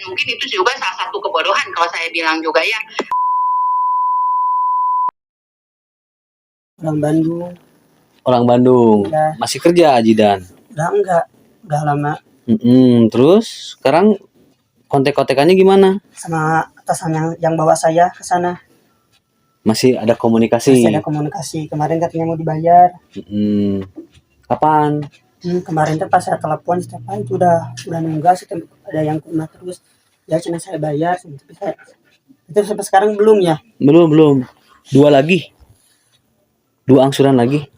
mungkin itu juga salah satu kebodohan kalau saya bilang juga ya. Orang Bandung. Orang Bandung. Ya. Masih kerja Ajidan? Udah enggak lama. Terus sekarang kontek-kontekannya gimana? Sama atasan yang bawa saya ke sana. Masih ada komunikasi? Masih ada komunikasi. Kemarin katanya mau dibayar. Kapan? Kemarin tuh pas saya telepon setiap hari itu udah nunggak, ada yang kena terus. Ya cuma saya bayar, tapi saya itu sampai sekarang belum ya? Belum. Dua angsuran lagi.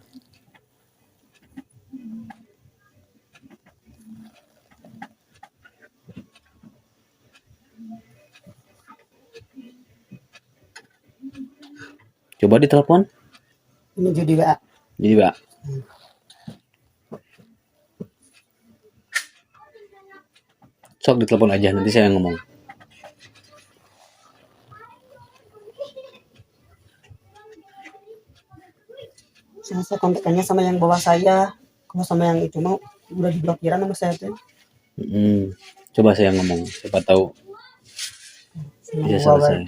Coba ditelepon. Ini jadi Pak. Sok ditelepon aja, nanti saya ngomong. Saya kontekannya sama yang bawa saya. Kalau sama yang itu mau udah diblokiran sama saya tuh. Coba saya ngomong, siapa tahu bisa selesai.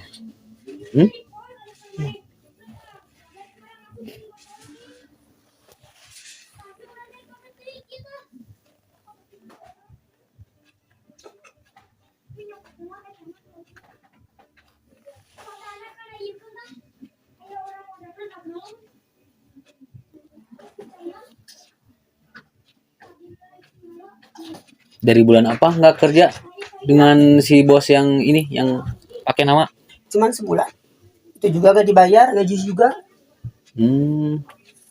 Dari bulan apa nggak kerja dengan si bos yang ini yang pakai nama? Cuman sebulan. Itu juga gak dibayar, gaji juga.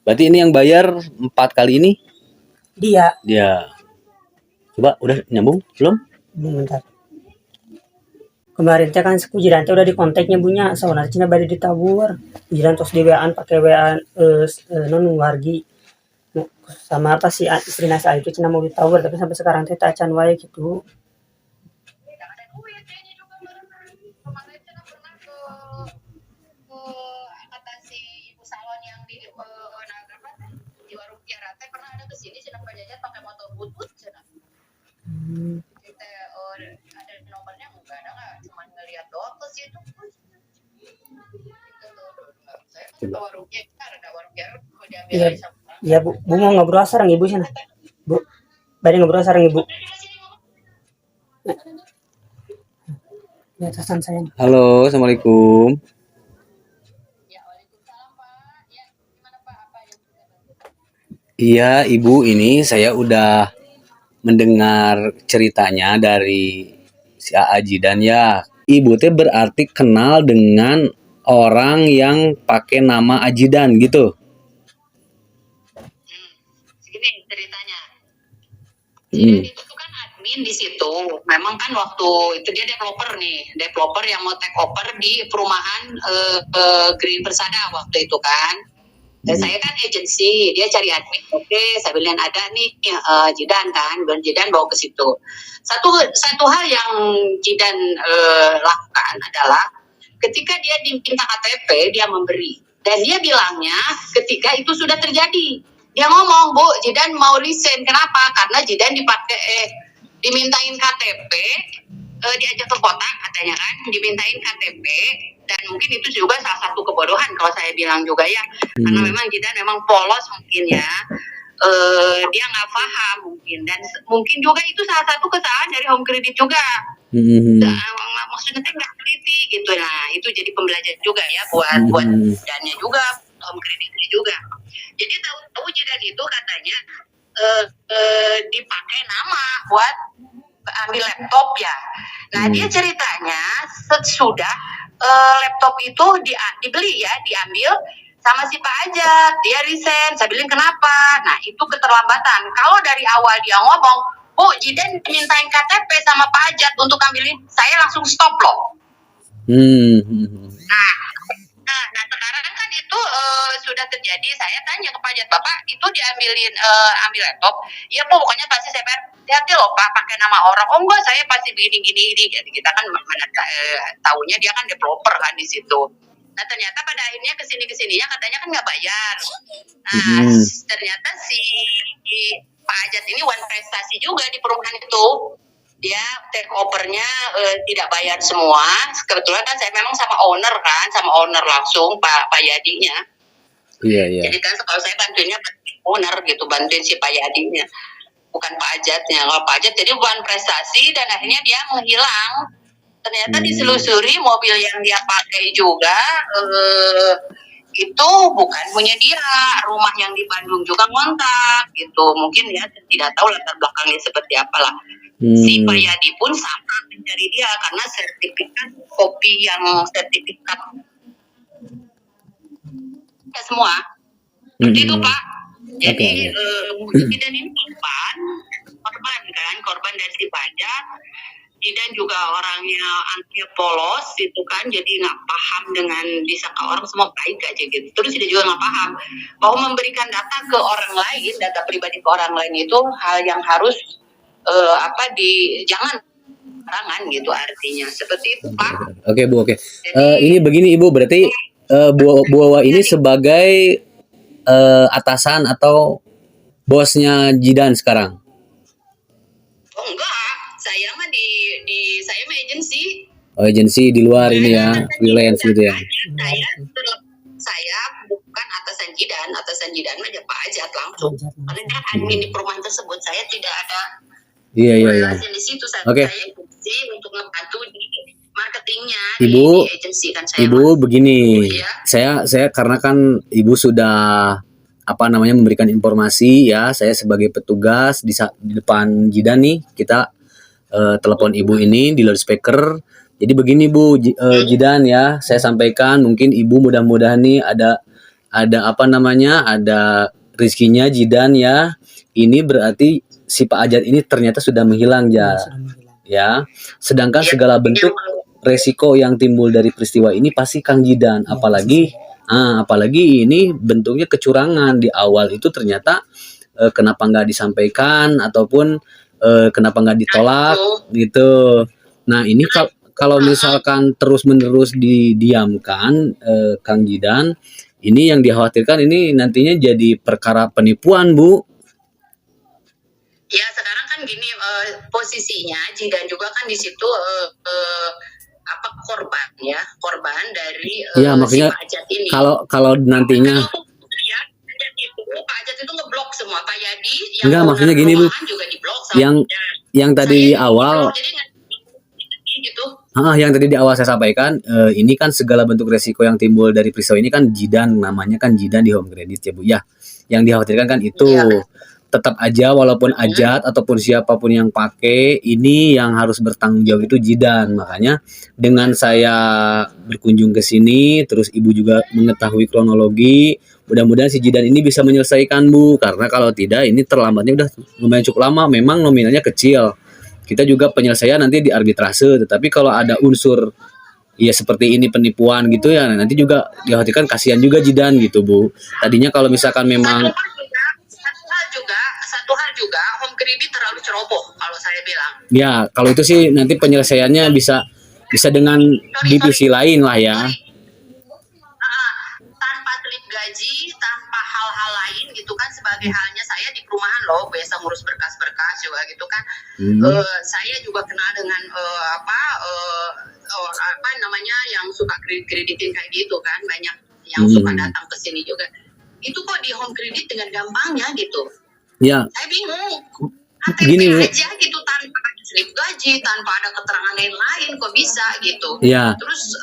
Berarti ini yang bayar 4 kali ini? Dia. Coba udah nyambung belum? Bentar. Kemarin kan Kujiran udah di kontaknya punya, sebenarnya Cina baru ditabur. Kujiran terus di WA-an pakai WA non wargi. Sama apa sih istri nasa itu Cina mau ditabur, tapi sampai sekarang teh acan wae gitu. Kesini Cina penjajan pakai motor butut Cina. Kita ada nomornya enggak cuma ngeliat doang ke situ. Saya ke warungnya ada warung Garut mau diambil sama. Iya Bu mau ngobrol sareng Ibu sana. Bu, bari ngobrol sareng Ibu. Ya atasan saya. Halo, assalamualaikum. Iya Ibu, ini saya udah mendengar ceritanya dari si Ajidan ya. Ibu teh berarti kenal dengan orang yang pakai nama Ajidan gitu. Segini ceritanya. Ajidan itu kan admin di situ. Memang kan waktu itu dia developer yang mau take over di perumahan Green Persada waktu itu kan. Dan saya kan agensi, dia cari admin. Oke, saya bilang ada nih Jidan kan, dan Jidan bawa ke situ. Satu hal yang Jidan lakukan adalah ketika dia diminta KTP, dia memberi. Dan dia bilangnya ketika itu sudah terjadi. Dia ngomong, Bu, Jidan mau resign. Kenapa? Karena Jidan dimintain KTP, diajak ke kota katanya kan, dimintain KTP. Dan mungkin itu juga salah satu kebodohan kalau saya bilang juga ya, karena memang Jidan memang polos mungkin ya, dia nggak paham mungkin, dan mungkin juga itu salah satu kesalahan dari Home Credit juga. Maksudnya nggak teliti gitu, nah itu jadi pembelajaran juga ya buat Jidannya juga, Home Creditnya juga. Jadi tahu Jidan itu katanya dipakai nama buat ambil laptop ya. Nah dia ceritanya sesudah laptop itu dibeli ya, diambil sama si Pak Ajat, dia resign. Saya bilang kenapa? Nah itu keterlambatan. Kalau dari awal dia ngomong, Bu, Jidan mintain KTP sama Pak Ajat untuk ambilin, saya langsung stop loh. Nah sekarang kan itu sudah terjadi. Saya tanya ke Pak Ajat, Bapak itu diambilin ambil laptop? Iya Bu, pokoknya pasti saya bayar. Hati-hati loh Pak, pakai nama orang. Oh enggak, saya pasti begini. Jadi kita kan tahunya dia kan developer kan di situ. Nah ternyata pada akhirnya kesininya katanya kan nggak bayar. Nah ternyata si Pak Ajat ini one prestasi juga di perumahan itu. dia take overnya tidak bayar semua. Kebetulan kan saya memang sama owner langsung Pak Yadinya. Iya. Jadi kan kalau saya bantuinnya owner gitu, bantuin si Pak Yadinya, bukan Pak Ajatnya. Kalau Pak Ajat jadi bukan prestasi dan akhirnya dia menghilang. Ternyata diselusuri mobil yang dia pakai juga itu bukan punya dia, rumah yang di Bandung juga ngontak gitu. Mungkin ya tidak tahu latar belakangnya seperti apalah. Si Pak Yadi pun sampai mencari dia karena sertifikat kopi yang sertifikat ya semua. Seperti itu Pak. Jadi dan ini korban dari si pajak. Dan juga orangnya anaknya polos gitu kan, jadi nggak paham dengan disangka orang semua baik aja gitu. Terus dia juga nggak paham bahwa memberikan data ke orang lain, data pribadi ke orang lain itu hal yang harus jangan sembarangan gitu artinya. Seperti itu Pak. Oke Bu, oke. Ini begini Ibu, berarti Bu Wawa ini sebagai atasan atau bosnya Jidan sekarang? Oh enggak, saya mah saya mah agensi. Oh, agensi di luar ini ya, freelance gitu ya. Saya bukan atasan Jidan mah Pak Ajat langsung. Karena dia admin di perumahan tersebut, saya tidak ada relasi di situ. Saya agensi untuk membantu di marketingnya. Ibu, di agensi kan saya. Ibu begini, saya karena kan Ibu sudah memberikan informasi ya, saya sebagai petugas di depan Jidan nih, kita telepon Ibu ini di loudspeaker. Jadi begini Bu, Jidan ya, saya sampaikan mungkin Ibu mudah-mudahan nih ada ada rezekinya Jidan ya. Ini berarti si Pak Ajat ini ternyata sudah menghilang ya. Sedangkan segala bentuk resiko yang timbul dari peristiwa ini pasti Kang Jidan, apalagi ini bentuknya kecurangan di awal itu ternyata kenapa nggak disampaikan ataupun kenapa nggak ditolak gitu. Nah ini kalau misalkan terus-menerus didiamkan Kang Jidan, ini yang dikhawatirkan ini nantinya jadi perkara penipuan Bu. Ya sekarang kan gini posisinya Jidan juga kan di situ korban dari makanya si Pak Ajat ini. Kalau nantinya Pak Ajat itu ngeblok semua Pak Yadi yang enggak, maksudnya gini Bu, juga diblok yang tadi di awal gitu. Yang tadi di awal saya sampaikan, ini kan segala bentuk resiko yang timbul dari peristiwa ini kan Jidan, namanya kan Jidan di Home Credit ya Bu ya. Yang dikhawatirkan kan itu tetap aja walaupun Ajat ataupun siapapun yang pakai, ini yang harus bertanggung jawab itu Jidan. Makanya dengan saya berkunjung ke sini, terus Ibu juga mengetahui kronologi, mudah-mudahan si Jidan ini bisa menyelesaikan Bu, karena kalau tidak ini terlambatnya udah lumayan cukup lama. Memang nominalnya kecil, kita juga penyelesaian nanti di arbitrase, tetapi kalau ada unsur ya seperti ini penipuan gitu ya, nanti juga dikhawatirkan kasihan juga Jidan gitu Bu. Tadinya kalau misalkan memang satu hal juga Home Credit terlalu ceroboh kalau saya bilang. Ya, kalau itu sih nanti penyelesaiannya bisa dengan divisi lain lah ya. Tanpa slip gaji, tanpa hal-hal lain gitu kan, sebagai halnya saya di perumahan loh, biasa ngurus berkas-berkas juga gitu kan. Saya juga kenal dengan yang suka kreditin kayak gitu kan, banyak yang suka datang ke sini juga. Itu kok di Home Credit dengan gampangnya gitu. Ya. Saya bingung. Gini aja gitu tanpa slip gaji, tanpa ada keterangan lain kok bisa gitu. Ya. Terus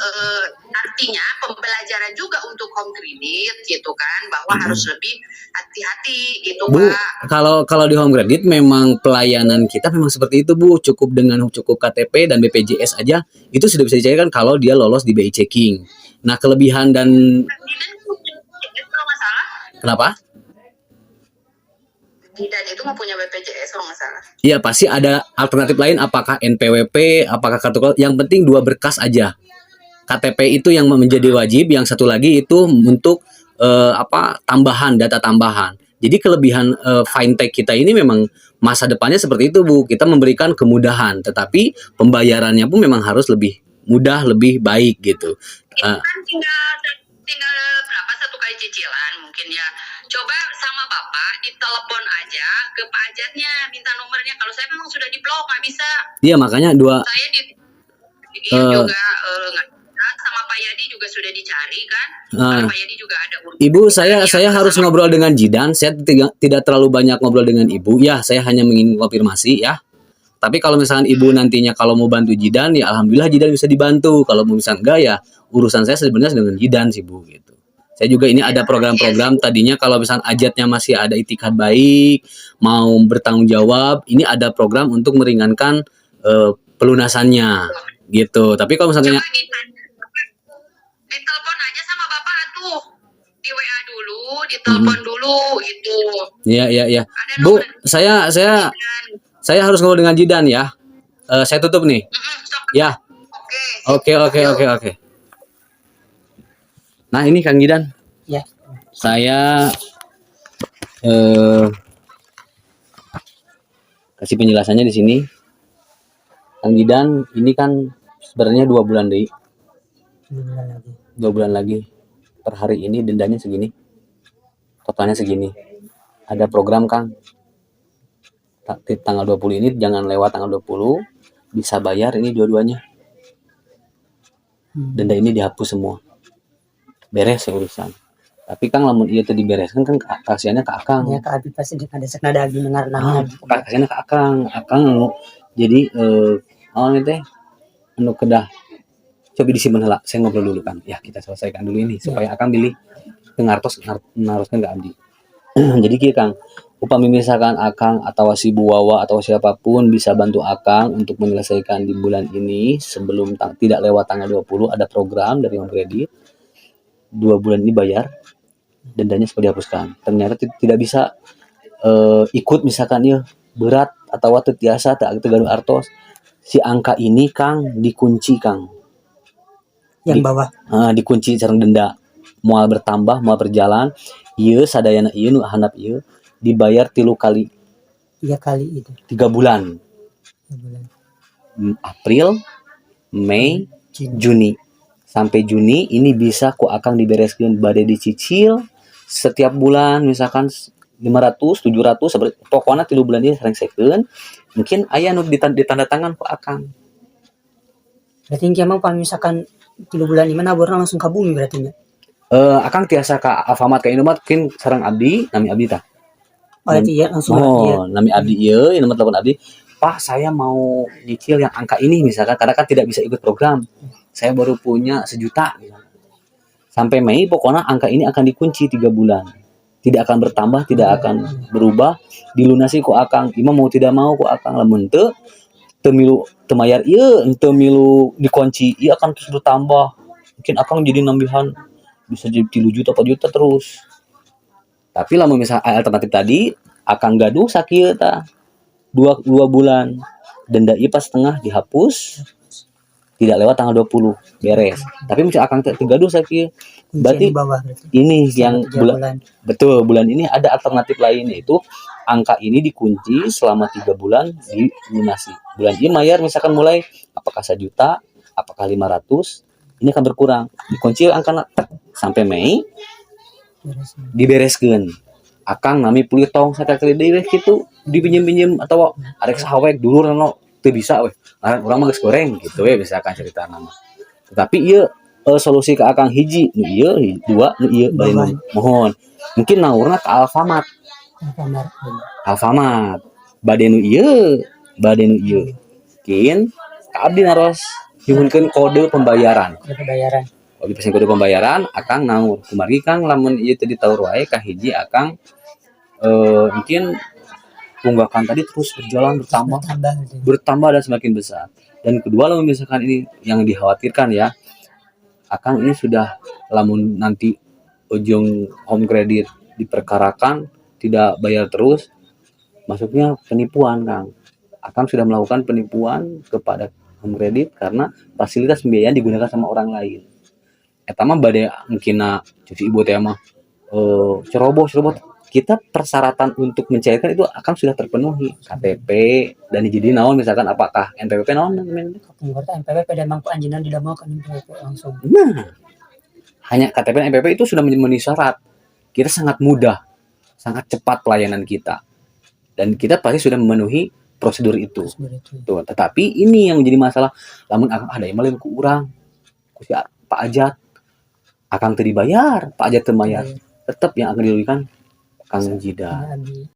artinya pembelajaran juga untuk Home Credit gitu kan, bahwa harus lebih hati-hati gitu Bu, Pak. Kalau di Home Credit memang pelayanan kita memang seperti itu Bu, cukup KTP dan BPJS aja itu sudah bisa dicairkan kalau dia lolos di BI checking. Nah, kelebihan dan kenapa? Dan itu nggak punya BPJS kalau nggak salah. Iya, pasti ada alternatif lain, apakah NPWP, apakah kartu keluarga, yang penting 2 berkas aja. KTP itu yang menjadi wajib, yang satu lagi itu untuk tambahan, data tambahan. Jadi kelebihan fintech kita ini memang masa depannya seperti itu Bu, kita memberikan kemudahan, tetapi pembayarannya pun memang harus lebih mudah, lebih baik gitu. Kan tinggal berapa 1 kali cicilan mungkin ya. Coba sama bapak ditelepon aja ke Pak Ajatnya, minta nomornya. Kalau saya memang sudah di blok, nggak bisa. Iya, makanya dua Saya di Eh. juga nggak bisa. Sama Pak Yadi juga sudah dicari kan. Karena Pak Yadi juga ada urusan. Ibu, saya harus ngobrol dengan Jidan. Saya tidak terlalu banyak ngobrol dengan Ibu. Ya, saya hanya ingin konfirmasi ya. Tapi kalau misalkan Ibu nantinya kalau mau bantu Jidan, ya alhamdulillah Jidan bisa dibantu. Kalau mau misalkan enggak, ya urusan saya sebenarnya dengan Jidan sih Bu gitu. Saya juga ini ada program-program tadinya kalau misalkan Ajatnya masih ada itikad baik, mau bertanggung jawab, ini ada program untuk meringankan pelunasannya gitu. Tapi kalau misalnya Coba ditelepon aja sama bapak tuh, di WA dulu, ditelepon dulu gitu. Iya. Ada Bu, nomor saya harus ngobrol dengan Jidan ya. Saya tutup nih. sok. Ya. Oke. Oke. Nah, ini Kang Jidan. Ya. Saya kasih penjelasannya di sini. Kang Jidan, ini kan sebenarnya 2 bulan deh. 2 bulan lagi. Per hari ini dendanya segini. Totalnya segini. Ada program Kang. Tanggal 20 ini jangan lewat tanggal 20. Bisa bayar ini dua-duanya. Denda ini dihapus semua. Beres ya urusan. Tapi Kang lamun ieu teh dibereskan kan kasihannya ke Akang. Ya ka abi pasti ada sekna daging dengar nama. Kasihannya ke Akang. Akang jadi naon teh anu kedah. Coba disimpan heula, saya ngobrol dulu kan. Ya, kita selesaikan dulu ini supaya Akang pilih ngartos naroskeun ke abdi. Jadi kieu Kang, upami misalkan Akang atau si Bu Wawa atau siapapun bisa bantu Akang untuk menyelesaikan di bulan ini sebelum tidak lewat tanggal 20, ada program dari Home Credit. 2 bulan ini bayar, dendanya sudah dihapuskan. Ternyata tidak bisa ikut misalkan ya berat atau teu tiasa teu gaduh artos. Si angka ini Kang dikunci Kang. Yang bawah. Dikunci sareng denda. Moal bertambah, moal berjalan. Ieu sadayana ieu nu handap ieu dibayar 3 kali. 3 kali itu. 3 bulan. 3 bulan. April, Mei, Juni. Sampai Juni ini bisa ku Akang dibereskeun bade dicicil setiap bulan misalkan 500, 700 pokoknya 3 bulan ini sarengsekeun. Mungkin aya nu ditanda tangan ku Akang. Berarti engke mah misalkan 3 bulan ini naburna langsung ka bumi berarti nya. Akang tiasa ka Alfamart ka Indomaret mungkin sareng abdi, nami abdi tah. Oh, iya langsung nami abdi ieu, nomor telepon abdi. Pak, saya mau nyicil yang angka ini misalkan karena kan tidak bisa ikut program. Saya baru punya 1 juta. Sampai Mei pokoknya angka ini akan dikunci 3 bulan. Tidak akan bertambah, tidak akan berubah. Dilunasi ku Akang. Ima mau tidak mau ku Akang lamun teu milu teu mayar ieu, teu milu dikunci, ieu akan terus bertambah. Mungkin Akang jadi nambihan bisa jadi 3 juta, 4 juta terus. Tapi lamun misal alternatif tadi Akang gaduh sakieu tah. 2 bulan. Denda ieu pas setengah dihapus. Tidak lewat tanggal 20 beres. Tapi misal Akang tergaduh sakieu berarti ini yang bulan betul bulan ini ada alternatif lain yaitu angka ini dikunci selama 3 bulan dilunasi. Bulan ini bayar misalkan mulai apakah 1 juta, apakah 500, ini akan berkurang. Dikunci angka sampai Mei dibereskeun. Akang nami pulih tong sakali deui we kitu dipinjem-pinjem atau arek sahawek dulu rano teu bisa we. Urang mah geus goreng gitu we misalkan cerita nama. Tetapi ieu solusi ke Akang hiji, nu ieu, 2 nu ieu bari mohon. Mungkin naurna ke Alfamart. Bade nu ieu. Mungkin ka abdi naros nyuhunkeun kode pembayaran. Kalau dipesen kode pembayaran, Akang naur. Kumargi Kang lamun ieu teu ditaur wae ka hiji Akang mungkin tunggakan tadi terus bertambah dan semakin besar. Dan kedua lamun misalkan ini yang dikhawatirkan ya, Akang ini sudah lamun nanti ujung Home Credit diperkarakan tidak bayar terus, masuknya penipuan Kang. Akang sudah melakukan penipuan kepada Home Credit karena fasilitas pembiayaan digunakan sama orang lain. Eta mah bade mungkinna cuci ibu teh mah ceroboh. Kita persyaratan untuk mencairkan itu Akang sudah terpenuhi. KTP dan jadi naon misalkan apakah NPWP naon namanya? NPWP dan mangku anjeunna didamelkeun NPWP langsung. Nah, hanya KTP dan NPWP itu sudah memenuhi syarat. Kita sangat mudah sangat cepat pelayanan kita. Dan kita pasti sudah memenuhi prosedur itu. Prosedur itu. Tuh, tetapi ini yang menjadi masalah. Lamun akang ada yang malin ku urang, ku si Pak Ajat, akang teu dibayar, Pak Ajat teu mayar. Tetap yang akan dirugikan Kang Jidan. Abi.